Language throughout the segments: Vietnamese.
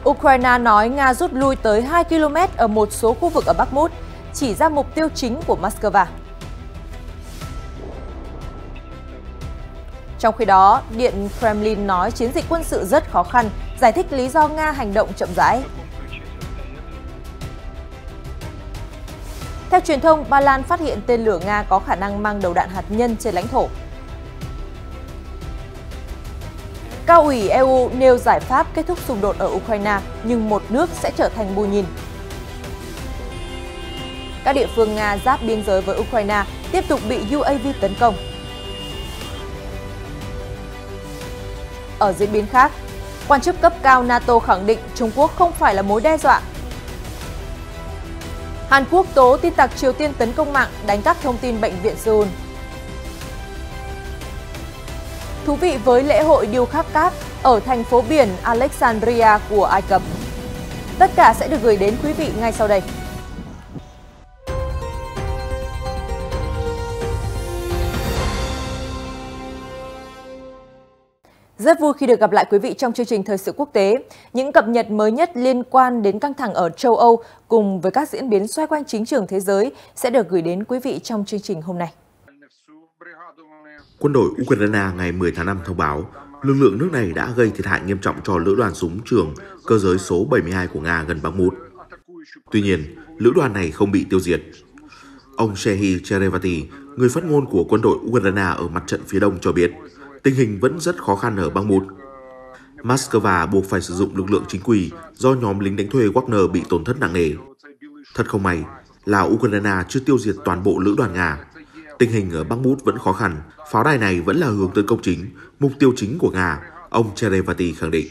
Ukraine nói Nga rút lui tới 2 km ở một số khu vực ở Bakhmut, chỉ ra mục tiêu chính của Moscow. Trong khi đó, Điện Kremlin nói chiến dịch quân sự rất khó khăn, giải thích lý do Nga hành động chậm rãi. Theo truyền thông, Ba Lan phát hiện tên lửa Nga có khả năng mang đầu đạn hạt nhân trên lãnh thổ. Cao ủy EU nêu giải pháp kết thúc xung đột ở Ukraine, nhưng một nước sẽ trở thành bù nhìn. Các địa phương Nga giáp biên giới với Ukraine tiếp tục bị UAV tấn công. Ở diễn biến khác, quan chức cấp cao NATO khẳng định Trung Quốc không phải là mối đe dọa. Hàn Quốc tố tin tặc Triều Tiên tấn công mạng, đánh cắp thông tin bệnh viện Seoul. Thú vị với lễ hội điêu khắc cát ở thành phố biển Alexandria của Ai Cập. Tất cả sẽ được gửi đến quý vị ngay sau đây. Rất vui khi được gặp lại quý vị trong chương trình Thời sự quốc tế. Những cập nhật mới nhất liên quan đến căng thẳng ở châu Âu cùng với các diễn biến xoay quanh chính trường thế giới sẽ được gửi đến quý vị trong chương trình hôm nay. Quân đội Ukraine ngày 10 tháng 5 thông báo lực lượng nước này đã gây thiệt hại nghiêm trọng cho lữ đoàn súng trường cơ giới số 72 của Nga gần Bakhmut. Tuy nhiên, lữ đoàn này không bị tiêu diệt. Ông Serhiy Cherevati, người phát ngôn của quân đội Ukraine ở mặt trận phía đông cho biết, tình hình vẫn rất khó khăn ở Bakhmut. Moscow buộc phải sử dụng lực lượng chính quy do nhóm lính đánh thuê Wagner bị tổn thất nặng nề. Thật không may là Ukraine chưa tiêu diệt toàn bộ lữ đoàn Nga. Tình hình ở Bakhmut vẫn khó khăn, pháo đài này vẫn là hướng tấn công chính, mục tiêu chính của Nga, ông Cherevati khẳng định.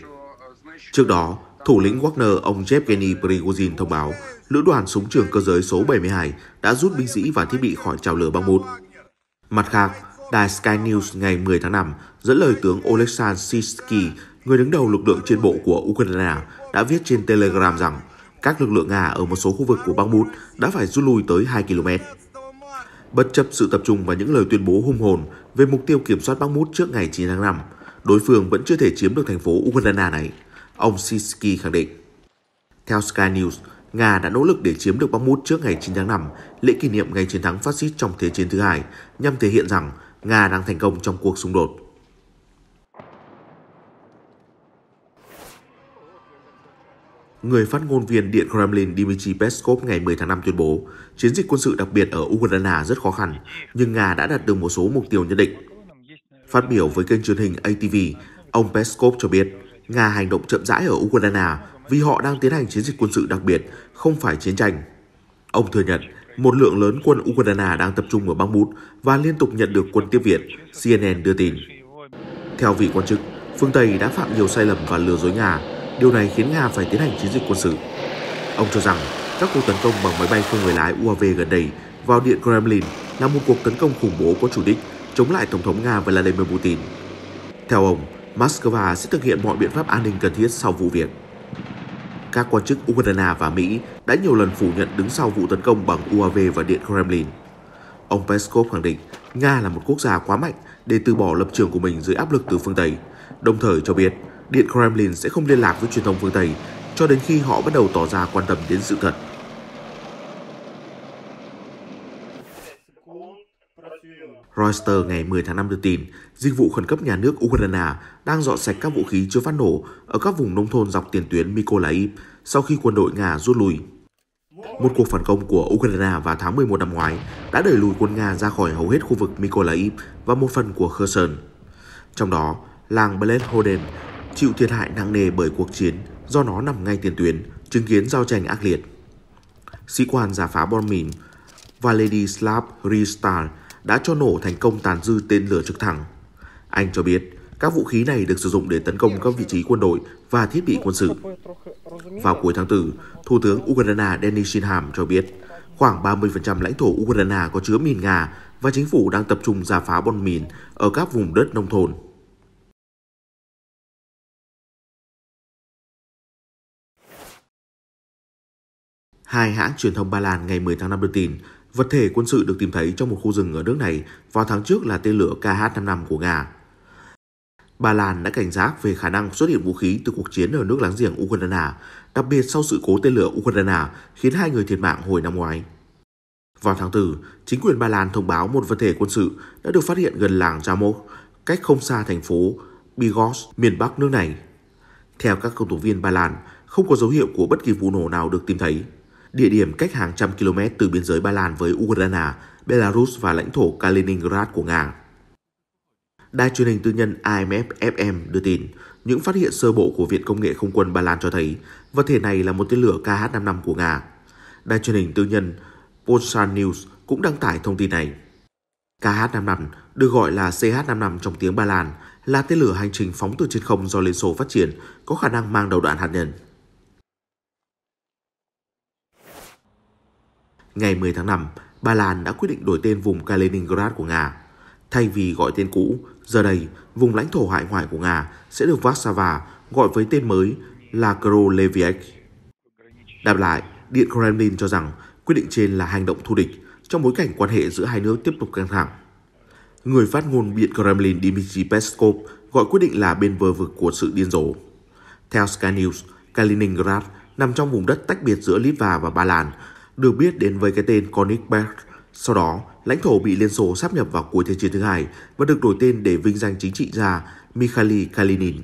Trước đó, thủ lĩnh Wagner ông Yevgeny Prigozhin thông báo lữ đoàn súng trường cơ giới số 72 đã rút binh sĩ và thiết bị khỏi chảo lửa Bakhmut. Mặt khác, đài Sky News ngày 10 tháng 5 dẫn lời tướng Oleksandr Syrskyi, người đứng đầu lực lượng trên bộ của Ukraine, đã viết trên Telegram rằng các lực lượng Nga ở một số khu vực của Bakhmut đã phải rút lui tới 2 km. Bất chấp sự tập trung và những lời tuyên bố hùng hồn về mục tiêu kiểm soát Bakhmut trước ngày 9 tháng 5, đối phương vẫn chưa thể chiếm được thành phố Ukraine này, ông Syrskyi khẳng định. Theo Sky News, Nga đã nỗ lực để chiếm được Bakhmut trước ngày 9 tháng 5, lễ kỷ niệm ngày chiến thắng phát xít trong Thế chiến thứ hai, nhằm thể hiện rằng Nga đang thành công trong cuộc xung đột. Người phát ngôn viên Điện Kremlin Dmitry Peskov ngày 10 tháng 5 tuyên bố chiến dịch quân sự đặc biệt ở Ukraine rất khó khăn, nhưng Nga đã đạt được một số mục tiêu nhất định. Phát biểu với kênh truyền hình ATV, ông Peskov cho biết Nga hành động chậm rãi ở Ukraine vì họ đang tiến hành chiến dịch quân sự đặc biệt, không phải chiến tranh. Ông thừa nhận một lượng lớn quân Ukraine đang tập trung ở Bakhmut và liên tục nhận được quân tiếp viện, CNN đưa tin. Theo vị quan chức, phương Tây đã phạm nhiều sai lầm và lừa dối Nga. Điều này khiến Nga phải tiến hành chiến dịch quân sự. Ông cho rằng các cuộc tấn công bằng máy bay không người lái UAV gần đây vào Điện Kremlin là một cuộc tấn công khủng bố có chủ đích chống lại Tổng thống Nga Vladimir Putin. Theo ông, Moscow sẽ thực hiện mọi biện pháp an ninh cần thiết sau vụ việc. Các quan chức Ukraine và Mỹ đã nhiều lần phủ nhận đứng sau vụ tấn công bằng UAV vào Điện Kremlin. Ông Peskov khẳng định Nga là một quốc gia quá mạnh để từ bỏ lập trường của mình dưới áp lực từ phương Tây, đồng thời cho biết Điện Kremlin sẽ không liên lạc với truyền thông phương Tây cho đến khi họ bắt đầu tỏ ra quan tâm đến sự thật. Reuters ngày 10 tháng 5 đưa tin, dịch vụ khẩn cấp nhà nước Ukraine đang dọn sạch các vũ khí chưa phát nổ ở các vùng nông thôn dọc tiền tuyến Mykolaiv sau khi quân đội Nga rút lui. Một cuộc phản công của Ukraine vào tháng 11 năm ngoái đã đẩy lùi quân Nga ra khỏi hầu hết khu vực Mykolaiv và một phần của Kherson. Trong đó, làng Bledhoden chịu thiệt hại nặng nề bởi cuộc chiến do nó nằm ngay tiền tuyến, chứng kiến giao tranh ác liệt. Sĩ quan giả phá bom mìn Vladislav Ristar đã cho nổ thành công tàn dư tên lửa trực thăng. Anh cho biết các vũ khí này được sử dụng để tấn công các vị trí quân đội và thiết bị quân sự. Vào cuối tháng 4, Thủ tướng Ukraine Denis Shmyhal cho biết khoảng 30% lãnh thổ Ukraine có chứa mìn Nga và chính phủ đang tập trung rà phá bom mìn ở các vùng đất nông thôn. Hai hãng truyền thông Ba Lan ngày 10 tháng 5 đưa tin vật thể quân sự được tìm thấy trong một khu rừng ở nước này vào tháng trước là tên lửa Kh-55 của Nga. Ba Lan đã cảnh giác về khả năng xuất hiện vũ khí từ cuộc chiến ở nước láng giềng Ukraine, đặc biệt sau sự cố tên lửa Ukraine khiến 2 người thiệt mạng hồi năm ngoái. Vào tháng 4, chính quyền Ba Lan thông báo một vật thể quân sự đã được phát hiện gần làng Jamok, cách không xa thành phố Bydgoszcz, miền Bắc nước này. Theo các công tố viên Ba Lan, không có dấu hiệu của bất kỳ vụ nổ nào được tìm thấy. Địa điểm cách hàng trăm km từ biên giới Ba Lan với Ukraine, Belarus và lãnh thổ Kaliningrad của Nga. Đài truyền hình tư nhân AMF-FM đưa tin, những phát hiện sơ bộ của Viện Công nghệ Không quân Ba Lan cho thấy vật thể này là một tên lửa KH-55 của Nga. Đài truyền hình tư nhân Polsat News cũng đăng tải thông tin này. KH-55 được gọi là CH-55 trong tiếng Ba Lan, là tên lửa hành trình phóng từ trên không do Liên Xô phát triển, có khả năng mang đầu đạn hạt nhân. Ngày 10 tháng 5, Ba Lan đã quyết định đổi tên vùng Kaliningrad của Nga. Thay vì gọi tên cũ, giờ đây, vùng lãnh thổ hải ngoại của Nga sẽ được Warsaw gọi với tên mới là Kroleviec. Đáp lại, Điện Kremlin cho rằng quyết định trên là hành động thù địch trong bối cảnh quan hệ giữa hai nước tiếp tục căng thẳng. Người phát ngôn Điện Kremlin Dmitry Peskov gọi quyết định là bên bờ vực của sự điên rồ. Theo Sky News, Kaliningrad nằm trong vùng đất tách biệt giữa Litva và Ba Lan, được biết đến với cái tên Königsberg. Sau đó, lãnh thổ bị Liên Xô sáp nhập vào cuối Thế chiến thứ hai và được đổi tên để vinh danh chính trị gia Mikhail Kalinin.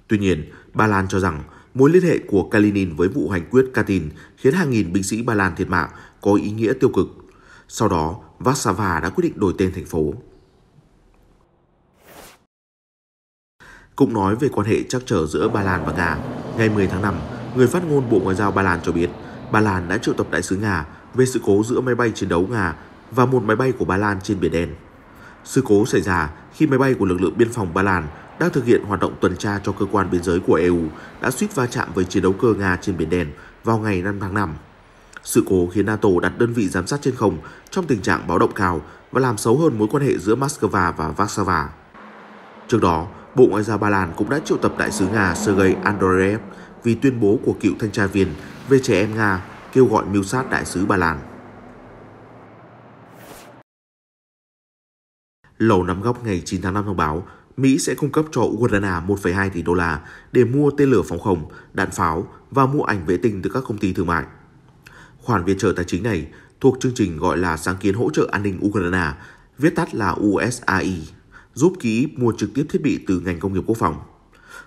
Tuy nhiên, Ba Lan cho rằng mối liên hệ của Kalinin với vụ hành quyết Katyn khiến hàng nghìn binh sĩ Ba Lan thiệt mạng có ý nghĩa tiêu cực. Sau đó, Warsaw đã quyết định đổi tên thành phố. Cũng nói về quan hệ trắc trở giữa Ba Lan và Nga, ngày 10 tháng 5, người phát ngôn Bộ Ngoại giao Ba Lan cho biết Ba Lan đã triệu tập đại sứ Nga về sự cố giữa máy bay chiến đấu Nga và một máy bay của Ba Lan trên Biển Đen. Sự cố xảy ra khi máy bay của lực lượng biên phòng Ba Lan đang thực hiện hoạt động tuần tra cho cơ quan biên giới của EU đã suýt va chạm với chiến đấu cơ Nga trên Biển Đen vào ngày 5 tháng 5. Sự cố khiến NATO đặt đơn vị giám sát trên không trong tình trạng báo động cao và làm xấu hơn mối quan hệ giữa Moscow và Warsaw. Trước đó, Bộ Ngoại giao Ba Lan cũng đã triệu tập đại sứ Nga Sergei Andreev vì tuyên bố của cựu thanh tra viên về trẻ em Nga kêu gọi mưu sát đại sứ Ba Lan. Lầu Năm Góc ngày 9 tháng 5 thông báo Mỹ sẽ cung cấp cho Ukraine 1,2 tỷ đô la để mua tên lửa phòng không, đạn pháo và mua ảnh vệ tinh từ các công ty thương mại. Khoản viện trợ tài chính này thuộc chương trình gọi là Sáng kiến hỗ trợ an ninh Ukraine, viết tắt là USAID, giúp Kyiv mua trực tiếp thiết bị từ ngành công nghiệp quốc phòng.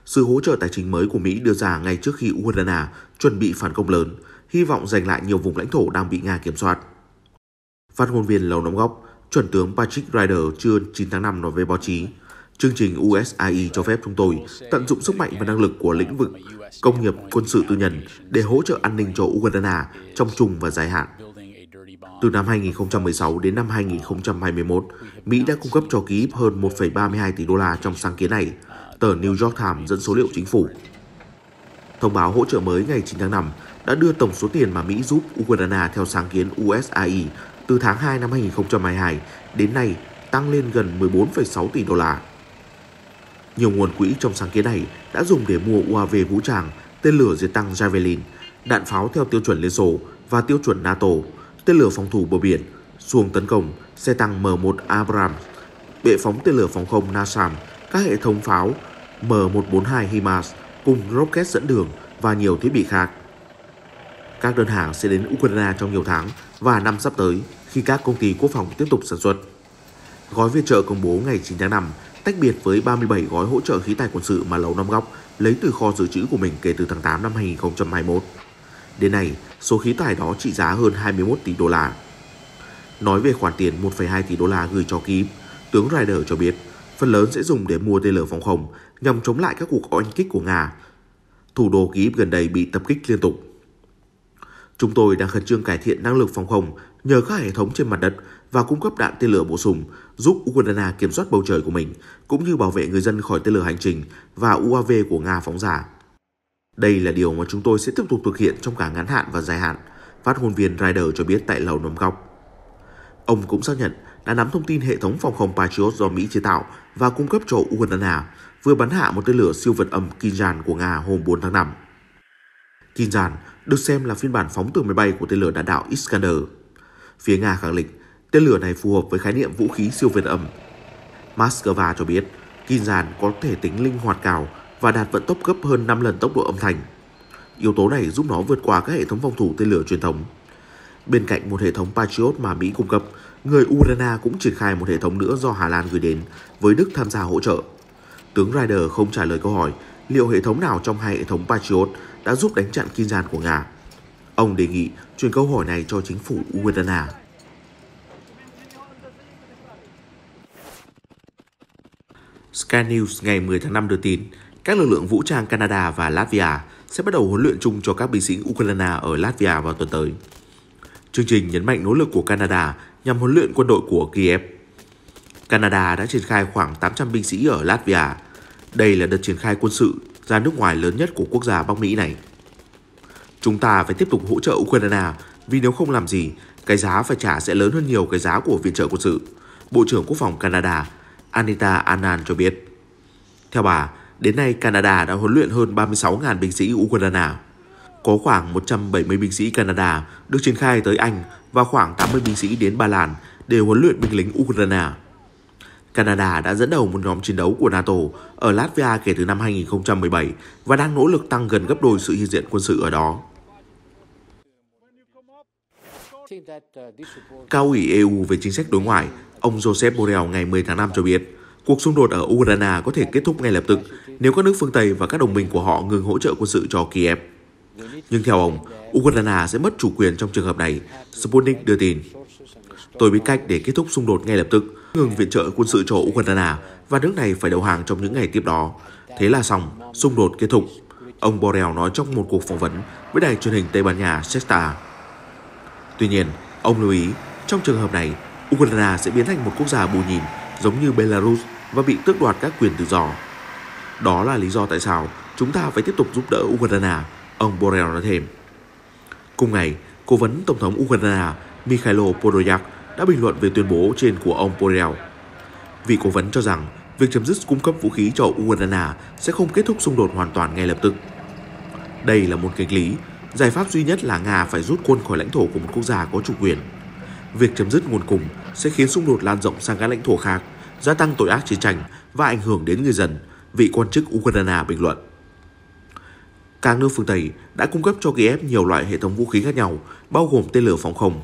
Sự hỗ trợ tài chính mới của Mỹ đưa ra ngay trước khi Ukraine chuẩn bị phản công lớn, hy vọng giành lại nhiều vùng lãnh thổ đang bị Nga kiểm soát. Phát ngôn viên Lầu Năm Góc, Chuẩn tướng Patrick Ryder trưa 9 tháng 5 nói với báo chí, chương trình USAID cho phép chúng tôi tận dụng sức mạnh và năng lực của lĩnh vực công nghiệp quân sự tư nhân để hỗ trợ an ninh cho Ukraine trong trung và dài hạn. Từ năm 2016 đến năm 2021, Mỹ đã cung cấp cho Kyiv hơn 1,32 tỷ đô la trong sáng kiến này, tờ New York Times dẫn số liệu chính phủ. Thông báo hỗ trợ mới ngày 9 tháng 5 đã đưa tổng số tiền mà Mỹ giúp Ukraine theo sáng kiến USAID từ tháng 2 năm 2022 đến nay tăng lên gần 14,6 tỷ đô la. Nhiều nguồn quỹ trong sáng kiến này đã dùng để mua UAV vũ trang, tên lửa diệt tăng Javelin, đạn pháo theo tiêu chuẩn Liên Xô và tiêu chuẩn NATO, tên lửa phòng thủ bờ biển, xuồng tấn công, xe tăng M1 Abrams, bệ phóng tên lửa phòng không NASAM, các hệ thống pháo M142 HIMARS cùng rocket dẫn đường và nhiều thiết bị khác. Các đơn hàng sẽ đến Ukraine trong nhiều tháng và năm sắp tới khi các công ty quốc phòng tiếp tục sản xuất. Gói viện trợ công bố ngày 9 tháng 5 tách biệt với 37 gói hỗ trợ khí tài quân sự mà Lầu Năm Góc lấy từ kho dự trữ của mình kể từ tháng 8 năm 2021. Đến nay, số khí tài đó trị giá hơn 21 tỷ đô la. Nói về khoản tiền 1,2 tỷ đô la gửi cho Kyiv, tướng Ryder cho biết phần lớn sẽ dùng để mua tên lửa phòng không nhằm chống lại các cuộc oanh kích của Nga. Thủ đô Kyiv gần đây bị tập kích liên tục. Chúng tôi đang khẩn trương cải thiện năng lực phòng không nhờ các hệ thống trên mặt đất và cung cấp đạn tên lửa bổ sung, giúp Ukraine kiểm soát bầu trời của mình, cũng như bảo vệ người dân khỏi tên lửa hành trình và UAV của Nga phóng ra. Đây là điều mà chúng tôi sẽ tiếp tục thực hiện trong cả ngắn hạn và dài hạn, phát ngôn viên Ryder cho biết tại Lầu Năm Góc. Ông cũng xác nhận đã nắm thông tin hệ thống phòng không Patriot do Mỹ chế tạo và cung cấp cho Ukraine vừa bắn hạ một tên lửa siêu vật âm Kinzhan của Nga hôm 4 tháng 5. Kinzhan được xem là phiên bản phóng từ máy bay của tên lửa đạn đạo Iskander. Phía Nga khẳng định tên lửa này phù hợp với khái niệm vũ khí siêu vật âm. Moscow cho biết Kinzhan có thể tính linh hoạt cao và đạt vận tốc gấp hơn 5 lần tốc độ âm thanh. Yếu tố này giúp nó vượt qua các hệ thống phòng thủ tên lửa truyền thống. Bên cạnh một hệ thống Patriot mà Mỹ cung cấp, người Ukraine cũng triển khai một hệ thống nữa do Hà Lan gửi đến, với Đức tham gia hỗ trợ. Tướng Ryder không trả lời câu hỏi liệu hệ thống nào trong hai hệ thống Patriot đã giúp đánh chặn Kinzhan của Nga. Ông đề nghị chuyển câu hỏi này cho chính phủ Ukraine. Sky News ngày 10 tháng 5 đưa tin, các lực lượng vũ trang Canada và Latvia sẽ bắt đầu huấn luyện chung cho các binh sĩ Ukraine ở Latvia vào tuần tới. Chương trình nhấn mạnh nỗ lực của Canada nhằm huấn luyện quân đội của Kiev. Canada đã triển khai khoảng 800 binh sĩ ở Latvia. Đây là đợt triển khai quân sự ra nước ngoài lớn nhất của quốc gia Bắc Mỹ này. Chúng ta phải tiếp tục hỗ trợ Ukraine vì nếu không làm gì, cái giá phải trả sẽ lớn hơn nhiều cái giá của viện trợ quân sự, Bộ trưởng Quốc phòng Canada Anita Anand cho biết. Theo bà, đến nay Canada đã huấn luyện hơn 36.000 binh sĩ Ukraine. Có khoảng 170 binh sĩ Canada được triển khai tới Anh và khoảng 80 binh sĩ đến Ba Lan để huấn luyện binh lính Ukraine. Canada đã dẫn đầu một nhóm chiến đấu của NATO ở Latvia kể từ năm 2017 và đang nỗ lực tăng gần gấp đôi sự hiện diện quân sự ở đó. Cao ủy EU về chính sách đối ngoại, ông Josep Borrell ngày 10 tháng 5 cho biết, cuộc xung đột ở Ukraine có thể kết thúc ngay lập tức nếu các nước phương Tây và các đồng minh của họ ngừng hỗ trợ quân sự cho Kiev. Nhưng theo ông, Ukraine sẽ mất chủ quyền trong trường hợp này, Sputnik đưa tin. Tôi biết cách để kết thúc xung đột ngay lập tức, ngừng viện trợ quân sự cho Ukraine và nước này phải đầu hàng trong những ngày tiếp đó. Thế là xong, xung đột kết thúc, ông Borrell nói trong một cuộc phỏng vấn với đài truyền hình Tây Ban Nha Sexta. Tuy nhiên, ông lưu ý, trong trường hợp này, Ukraine sẽ biến thành một quốc gia bù nhìn giống như Belarus và bị tước đoạt các quyền tự do. Đó là lý do tại sao chúng ta phải tiếp tục giúp đỡ Ukraine, ông Borrell nói thêm. Cùng ngày, cố vấn Tổng thống Ukraine Mikhailo Podolyak đã bình luận về tuyên bố trên của ông Borrell. Vị cố vấn cho rằng việc chấm dứt cung cấp vũ khí cho Ukraine sẽ không kết thúc xung đột hoàn toàn ngay lập tức. Đây là một nghịch lý, giải pháp duy nhất là Nga phải rút quân khỏi lãnh thổ của một quốc gia có chủ quyền. Việc chấm dứt nguồn cung sẽ khiến xung đột lan rộng sang các lãnh thổ khác, gia tăng tội ác chiến tranh và ảnh hưởng đến người dân, vị quan chức Ukraine bình luận. Các nước phương Tây đã cung cấp cho Kiev nhiều loại hệ thống vũ khí khác nhau, bao gồm tên lửa phòng không,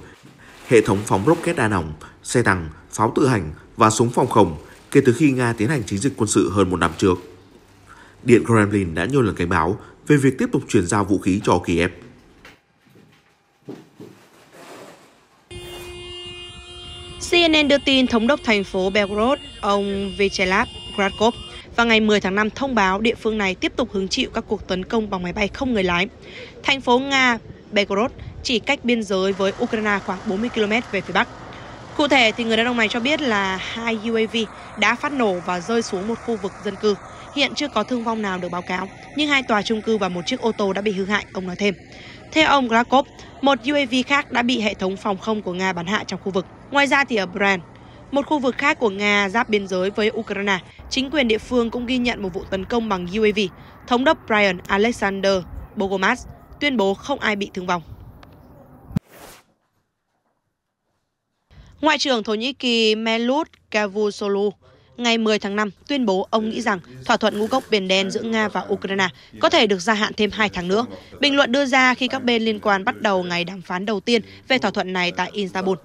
hệ thống phóng rocket đa nòng, xe tăng, pháo tự hành và súng phòng không kể từ khi Nga tiến hành chiến dịch quân sự hơn một năm trước. Điện Kremlin đã nhiều lần cảnh báo về việc tiếp tục chuyển giao vũ khí cho Kiev. CNN đưa tin thống đốc thành phố Belgorod, ông Vyacheslav Gladkov, vào ngày 10 tháng 5 thông báo địa phương này tiếp tục hứng chịu các cuộc tấn công bằng máy bay không người lái. Thành phố Nga Belgorod chỉ cách biên giới với Ukraine khoảng 40 km về phía bắc. Cụ thể, thì người đàn ông này cho biết là 2 UAV đã phát nổ và rơi xuống một khu vực dân cư. Hiện chưa có thương vong nào được báo cáo, nhưng 2 tòa chung cư và một chiếc ô tô đã bị hư hại, ông nói thêm. Theo ông Gladkov, một UAV khác đã bị hệ thống phòng không của Nga bắn hạ trong khu vực. Ngoài ra thì ở Bryansk, một khu vực khác của Nga giáp biên giới với Ukraine, chính quyền địa phương cũng ghi nhận một vụ tấn công bằng UAV. Thống đốc Brian Alexander Bogomaz tuyên bố không ai bị thương vong. Ngoại trưởng Thổ Nhĩ Kỳ Mevlut Cavusoglu ngày 10 tháng 5 tuyên bố ông nghĩ rằng thỏa thuận ngũ cốc Biển Đen giữa Nga và Ukraine có thể được gia hạn thêm 2 tháng nữa. Bình luận đưa ra khi các bên liên quan bắt đầu ngày đàm phán đầu tiên về thỏa thuận này tại Istanbul.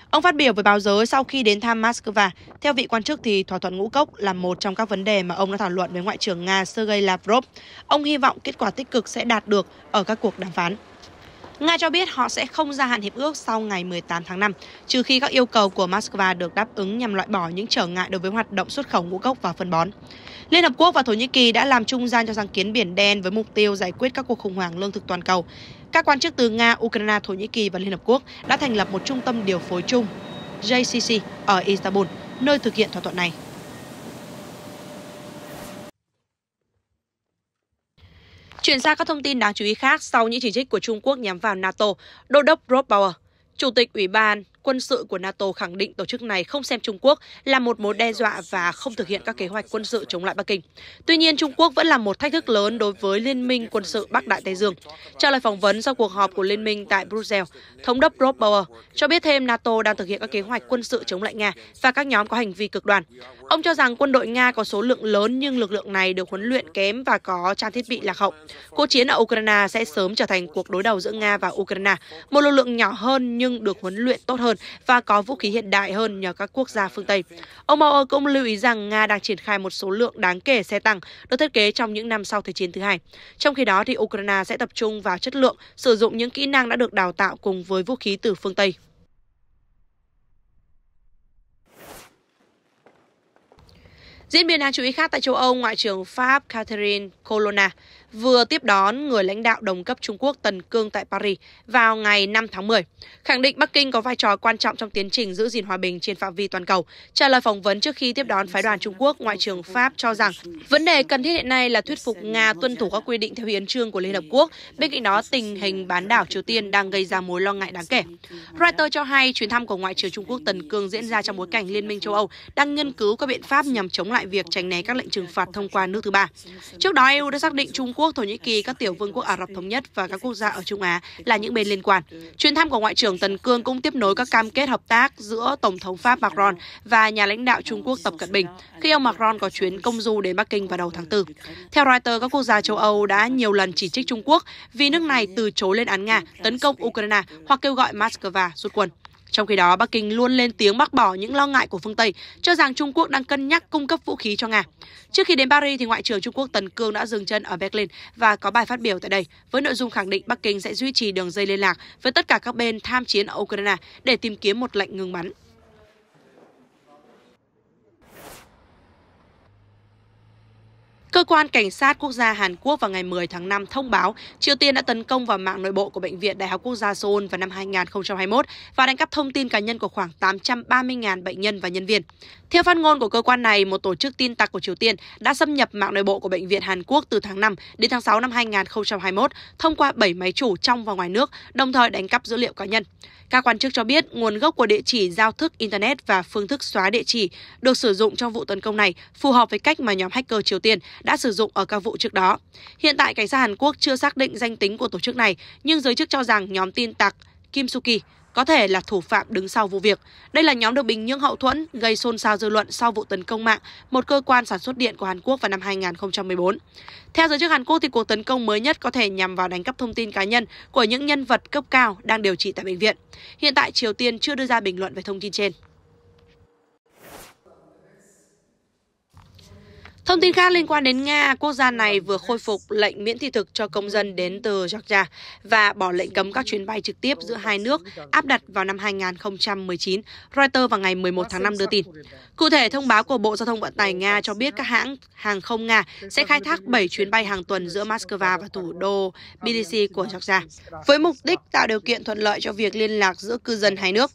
Ông phát biểu với báo giới sau khi đến thăm Moscow. Theo vị quan chức thì thỏa thuận ngũ cốc là một trong các vấn đề mà ông đã thảo luận với Ngoại trưởng Nga Sergei Lavrov. Ông hy vọng kết quả tích cực sẽ đạt được ở các cuộc đàm phán. Nga cho biết họ sẽ không gia hạn hiệp ước sau ngày 18 tháng 5, trừ khi các yêu cầu của Moscow được đáp ứng nhằm loại bỏ những trở ngại đối với hoạt động xuất khẩu ngũ cốc và phân bón. Liên Hợp Quốc và Thổ Nhĩ Kỳ đã làm trung gian cho sáng kiến Biển Đen với mục tiêu giải quyết các cuộc khủng hoảng lương thực toàn cầu. Các quan chức từ Nga, Ukraine, Thổ Nhĩ Kỳ và Liên Hợp Quốc đã thành lập một trung tâm điều phối chung JCC ở Istanbul, nơi thực hiện thỏa thuận này. Chuyển sang các thông tin đáng chú ý khác sau những chỉ trích của Trung Quốc nhắm vào NATO, Đô đốc Rob Bauer, Chủ tịch Ủy ban quân sự của NATO khẳng định tổ chức này không xem Trung Quốc là một mối đe dọa và không thực hiện các kế hoạch quân sự chống lại Bắc Kinh. Tuy nhiên, Trung Quốc vẫn là một thách thức lớn đối với Liên minh quân sự Bắc Đại Tây Dương. Trả lời phỏng vấn sau cuộc họp của Liên minh tại Brussels, Thống đốc Rob Bauer cho biết thêm NATO đang thực hiện các kế hoạch quân sự chống lại Nga và các nhóm có hành vi cực đoan. Ông cho rằng quân đội Nga có số lượng lớn nhưng lực lượng này được huấn luyện kém và có trang thiết bị lạc hậu. Cuộc chiến ở Ukraine sẽ sớm trở thành cuộc đối đầu giữa Nga và Ukraine, một lực lượng nhỏ hơn nhưng được huấn luyện tốt hơn và có vũ khí hiện đại hơn nhờ các quốc gia phương Tây. Ông Bauer cũng lưu ý rằng Nga đang triển khai một số lượng đáng kể xe tăng được thiết kế trong những năm sau Thế chiến thứ hai. Trong khi đó, thì Ukraine sẽ tập trung vào chất lượng, sử dụng những kỹ năng đã được đào tạo cùng với vũ khí từ phương Tây. Diễn biến đáng chú ý khác tại châu Âu, Ngoại trưởng Pháp Catherine Colonna vừa tiếp đón người lãnh đạo đồng cấp Trung Quốc Tần Cương tại Paris vào ngày 5 tháng 10, khẳng định Bắc Kinh có vai trò quan trọng trong tiến trình giữ gìn hòa bình trên phạm vi toàn cầu. Trả lời phỏng vấn trước khi tiếp đón phái đoàn Trung Quốc, Ngoại trưởng Pháp cho rằng vấn đề cần thiết hiện nay là thuyết phục Nga tuân thủ các quy định theo hiến chương của Liên Hợp Quốc. Bên cạnh đó, tình hình bán đảo Triều Tiên đang gây ra mối lo ngại đáng kể. Reuters cho hay chuyến thăm của Ngoại trưởng Trung Quốc Tần Cương diễn ra trong bối cảnh Liên minh châu Âu đang nghiên cứu các biện pháp nhằm chống lại việc tránh né các lệnh trừng phạt thông qua nước thứ ba. Trước đó, EU đã xác định Trung Quốc, Thổ Nhĩ Kỳ, các tiểu vương quốc Ả Rập Thống Nhất và các quốc gia ở Trung Á là những bên liên quan. Chuyến thăm của Ngoại trưởng Tần Cương cũng tiếp nối các cam kết hợp tác giữa Tổng thống Pháp Macron và nhà lãnh đạo Trung Quốc Tập Cận Bình khi ông Macron có chuyến công du đến Bắc Kinh vào đầu tháng 4. Theo Reuters, các quốc gia châu Âu đã nhiều lần chỉ trích Trung Quốc vì nước này từ chối lên án Nga tấn công Ukraine hoặc kêu gọi Moscow rút quân. Trong khi đó, Bắc Kinh luôn lên tiếng bác bỏ những lo ngại của phương Tây, cho rằng Trung Quốc đang cân nhắc cung cấp vũ khí cho Nga. Trước khi đến Paris, thì Ngoại trưởng Trung Quốc Tần Cương đã dừng chân ở Berlin và có bài phát biểu tại đây với nội dung khẳng định Bắc Kinh sẽ duy trì đường dây liên lạc với tất cả các bên tham chiến ở Ukraine để tìm kiếm một lệnh ngừng bắn. Cơ quan Cảnh sát Quốc gia Hàn Quốc vào ngày 10 tháng 5 thông báo Triều Tiên đã tấn công vào mạng nội bộ của Bệnh viện Đại học Quốc gia Seoul vào năm 2021 và đánh cắp thông tin cá nhân của khoảng 830.000 bệnh nhân và nhân viên. Theo phát ngôn của cơ quan này, một tổ chức tin tặc của Triều Tiên đã xâm nhập mạng nội bộ của Bệnh viện Hàn Quốc từ tháng 5 đến tháng 6 năm 2021 thông qua 7 máy chủ trong và ngoài nước, đồng thời đánh cắp dữ liệu cá nhân. Các quan chức cho biết nguồn gốc của địa chỉ giao thức Internet và phương thức xóa địa chỉ được sử dụng trong vụ tấn công này phù hợp với cách mà nhóm hacker Triều Tiên đã sử dụng ở các vụ trước đó. Hiện tại, cảnh sát Hàn Quốc chưa xác định danh tính của tổ chức này, nhưng giới chức cho rằng nhóm tin tặc Kim Suki có thể là thủ phạm đứng sau vụ việc. Đây là nhóm được Bình Nhưỡng hậu thuẫn, gây xôn xao dư luận sau vụ tấn công mạng một cơ quan sản xuất điện của Hàn Quốc vào năm 2014. Theo giới chức Hàn Quốc, thì cuộc tấn công mới nhất có thể nhằm vào đánh cắp thông tin cá nhân của những nhân vật cấp cao đang điều trị tại bệnh viện. Hiện tại, Triều Tiên chưa đưa ra bình luận về thông tin trên. Thông tin khác liên quan đến Nga, quốc gia này vừa khôi phục lệnh miễn thị thực cho công dân đến từ Georgia và bỏ lệnh cấm các chuyến bay trực tiếp giữa hai nước áp đặt vào năm 2019, Reuters vào ngày 11 tháng 5 đưa tin. Cụ thể, thông báo của Bộ Giao thông Vận tải Nga cho biết các hãng hàng không Nga sẽ khai thác 7 chuyến bay hàng tuần giữa Moscow và thủ đô Tbilisi của Georgia, với mục đích tạo điều kiện thuận lợi cho việc liên lạc giữa cư dân hai nước.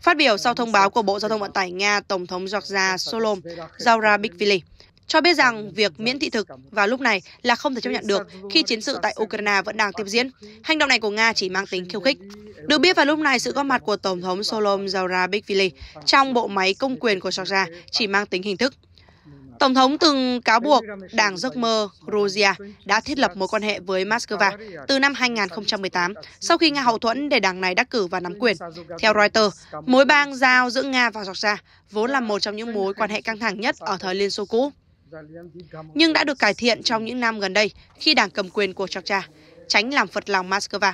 Phát biểu sau thông báo của Bộ Giao thông Vận tải Nga, Tổng thống Georgia Solom Zaurabishvili cho biết rằng việc miễn thị thực vào lúc này là không thể chấp nhận được khi chiến sự tại Ukraine vẫn đang tiếp diễn. Hành động này của Nga chỉ mang tính khiêu khích. Được biết vào lúc này, sự góp mặt của Tổng thống Solom Zaurabishvili trong bộ máy công quyền của Georgia chỉ mang tính hình thức. Tổng thống từng cáo buộc Đảng Giấc mơ Georgia đã thiết lập mối quan hệ với Moscow từ năm 2018 sau khi Nga hậu thuẫn để đảng này đắc cử và nắm quyền. Theo Reuters, mối bang giao giữa Nga và Georgia vốn là một trong những mối quan hệ căng thẳng nhất ở thời Liên Xô cũ, nhưng đã được cải thiện trong những năm gần đây khi đảng cầm quyền của Georgia tránh làm phật lòng Moscow.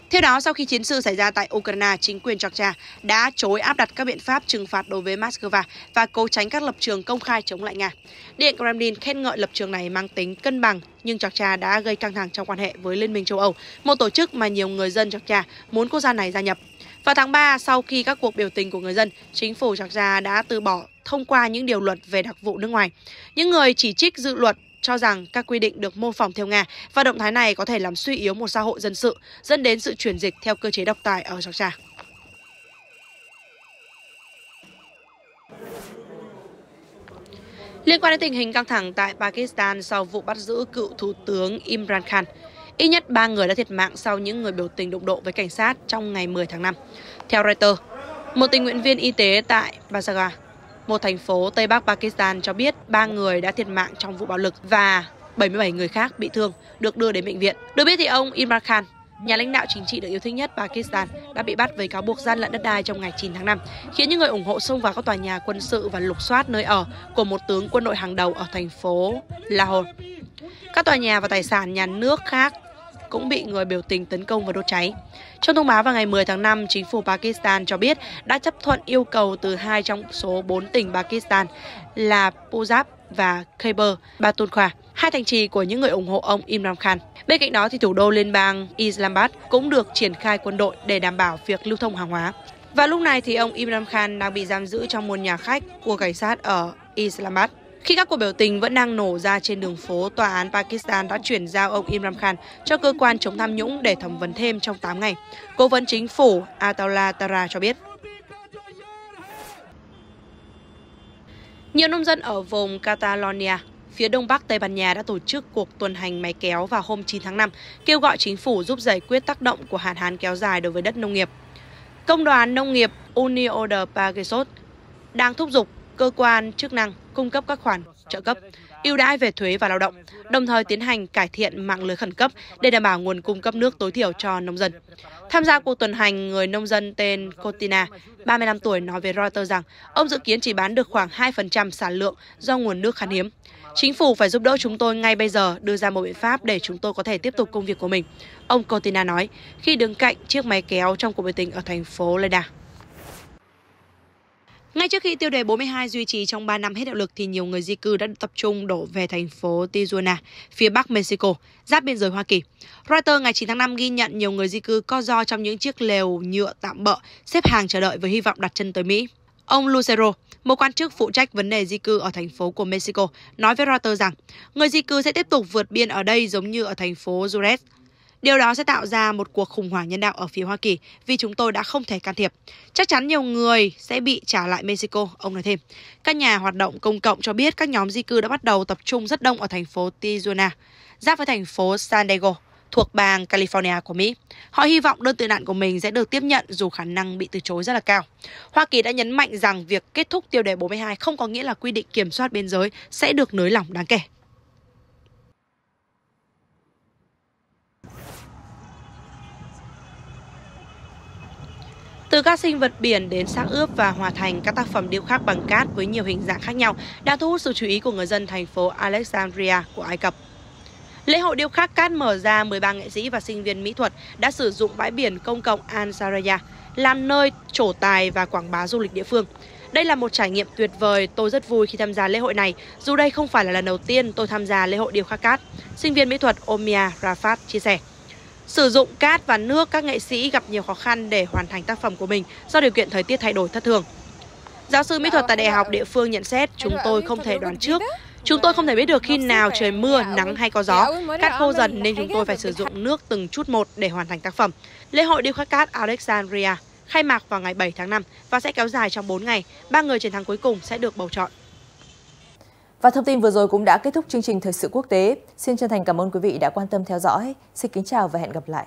Theo đó, sau khi chiến sự xảy ra tại Ukraine, chính quyền Georgia đã chối áp đặt các biện pháp trừng phạt đối với Moscow và cố tránh các lập trường công khai chống lại Nga. Điện Kremlin khen ngợi lập trường này mang tính cân bằng, nhưng Georgia đã gây căng thẳng trong quan hệ với Liên minh châu Âu, một tổ chức mà nhiều người dân Georgia muốn quốc gia này gia nhập. Vào tháng 3, sau khi các cuộc biểu tình của người dân, chính phủ Georgia đã từ bỏ thông qua những điều luật về đặc vụ nước ngoài. Những người chỉ trích dự luật cho rằng các quy định được mô phỏng theo Nga và động thái này có thể làm suy yếu một xã hội dân sự, dẫn đến sự chuyển dịch theo cơ chế độc tài ở Georgia. Liên quan đến tình hình căng thẳng tại Pakistan sau vụ bắt giữ cựu Thủ tướng Imran Khan, ít nhất 3 người đã thiệt mạng sau những người biểu tình đụng độ với cảnh sát trong ngày 10 tháng 5. Theo Reuters, Một tình nguyện viên y tế tại Bazagar, một thành phố Tây Bắc Pakistan cho biết 3 người đã thiệt mạng trong vụ bạo lực và 77 người khác bị thương được đưa đến bệnh viện. Được biết thì ông Imran Khan, nhà lãnh đạo chính trị được yêu thích nhất Pakistan, đã bị bắt với cáo buộc gian lận đất đai trong ngày 9 tháng 5, khiến những người ủng hộ xông vào các tòa nhà quân sự và lục soát nơi ở của một tướng quân đội hàng đầu ở thành phố Lahore. Các tòa nhà và tài sản nhà nước khác cũng bị người biểu tình tấn công và đốt cháy. Trong thông báo vào ngày 10 tháng 5, chính phủ Pakistan cho biết đã chấp thuận yêu cầu từ 2 trong số 4 tỉnh Pakistan là Punjab và Khyber Pakhtunkhwa, 2 thành trì của những người ủng hộ ông Imran Khan. Bên cạnh đó, thì thủ đô liên bang Islamabad cũng được triển khai quân đội để đảm bảo việc lưu thông hàng hóa. Và lúc này thì ông Imran Khan đang bị giam giữ trong một nhà khách của cảnh sát ở Islamabad. Khi các cuộc biểu tình vẫn đang nổ ra trên đường phố, tòa án Pakistan đã chuyển giao ông Imran Khan cho cơ quan chống tham nhũng để thẩm vấn thêm trong 8 ngày. Cố vấn chính phủ Ataullah Tara cho biết. Nhiều nông dân ở vùng Catalonia, phía đông bắc Tây Ban Nha đã tổ chức cuộc tuần hành máy kéo vào hôm 9 tháng 5, kêu gọi chính phủ giúp giải quyết tác động của hạn hán kéo dài đối với đất nông nghiệp. Công đoàn Nông nghiệp Unió de Pagesos đang thúc giục cơ quan chức năng cung cấp các khoản trợ cấp, ưu đãi về thuế và lao động, đồng thời tiến hành cải thiện mạng lưới khẩn cấp để đảm bảo nguồn cung cấp nước tối thiểu cho nông dân. Tham gia cuộc tuần hành, người nông dân tên Cotina, 35 tuổi, nói với Reuters rằng ông dự kiến chỉ bán được khoảng 2% sản lượng do nguồn nước khan hiếm. Chính phủ phải giúp đỡ chúng tôi ngay bây giờ, đưa ra một biện pháp để chúng tôi có thể tiếp tục công việc của mình, ông Cotina nói khi đứng cạnh chiếc máy kéo trong cuộc biểu tình ở thành phố Lleida. Ngay trước khi tiêu đề 42 duy trì trong 3 năm hết hiệu lực thì nhiều người di cư đã tập trung đổ về thành phố Tijuana, phía bắc Mexico, giáp biên giới Hoa Kỳ. Reuters ngày 9 tháng 5 ghi nhận nhiều người di cư co ro trong những chiếc lều nhựa tạm bợ, xếp hàng chờ đợi với hy vọng đặt chân tới Mỹ. Ông Lucero, một quan chức phụ trách vấn đề di cư ở thành phố của Mexico, nói với Reuters rằng người di cư sẽ tiếp tục vượt biên ở đây giống như ở thành phố Juárez. Điều đó sẽ tạo ra một cuộc khủng hoảng nhân đạo ở phía Hoa Kỳ vì chúng tôi đã không thể can thiệp. Chắc chắn nhiều người sẽ bị trả lại Mexico, ông nói thêm. Các nhà hoạt động công cộng cho biết các nhóm di cư đã bắt đầu tập trung rất đông ở thành phố Tijuana, giáp với thành phố San Diego, thuộc bang California của Mỹ. Họ hy vọng đơn tị nạn của mình sẽ được tiếp nhận dù khả năng bị từ chối rất là cao. Hoa Kỳ đã nhấn mạnh rằng việc kết thúc tiêu đề 42 không có nghĩa là quy định kiểm soát biên giới sẽ được nới lỏng đáng kể. Từ các sinh vật biển đến xác ướp và hòa thành các tác phẩm điêu khắc bằng cát với nhiều hình dạng khác nhau đã thu hút sự chú ý của người dân thành phố Alexandria của Ai Cập. Lễ hội điêu khắc cát mở ra, 13 nghệ sĩ và sinh viên mỹ thuật đã sử dụng bãi biển công cộng Al-Saraya làm nơi trổ tài và quảng bá du lịch địa phương. Đây là một trải nghiệm tuyệt vời, tôi rất vui khi tham gia lễ hội này, dù đây không phải là lần đầu tiên tôi tham gia lễ hội điêu khắc cát, sinh viên mỹ thuật Omia Rafat chia sẻ. Sử dụng cát và nước, các nghệ sĩ gặp nhiều khó khăn để hoàn thành tác phẩm của mình do điều kiện thời tiết thay đổi thất thường. Giáo sư mỹ thuật tại đại học địa phương nhận xét, chúng tôi không thể đoán trước. Chúng tôi không thể biết được khi nào trời mưa, nắng hay có gió. Cát khô dần nên chúng tôi phải sử dụng nước từng chút một để hoàn thành tác phẩm. Lễ hội điêu khắc cát Alexandria khai mạc vào ngày 7 tháng 5 và sẽ kéo dài trong 4 ngày. 3 người chiến thắng cuối cùng sẽ được bầu chọn. Và thông tin vừa rồi cũng đã kết thúc chương trình Thời sự quốc tế. Xin chân thành cảm ơn quý vị đã quan tâm theo dõi. Xin kính chào và hẹn gặp lại.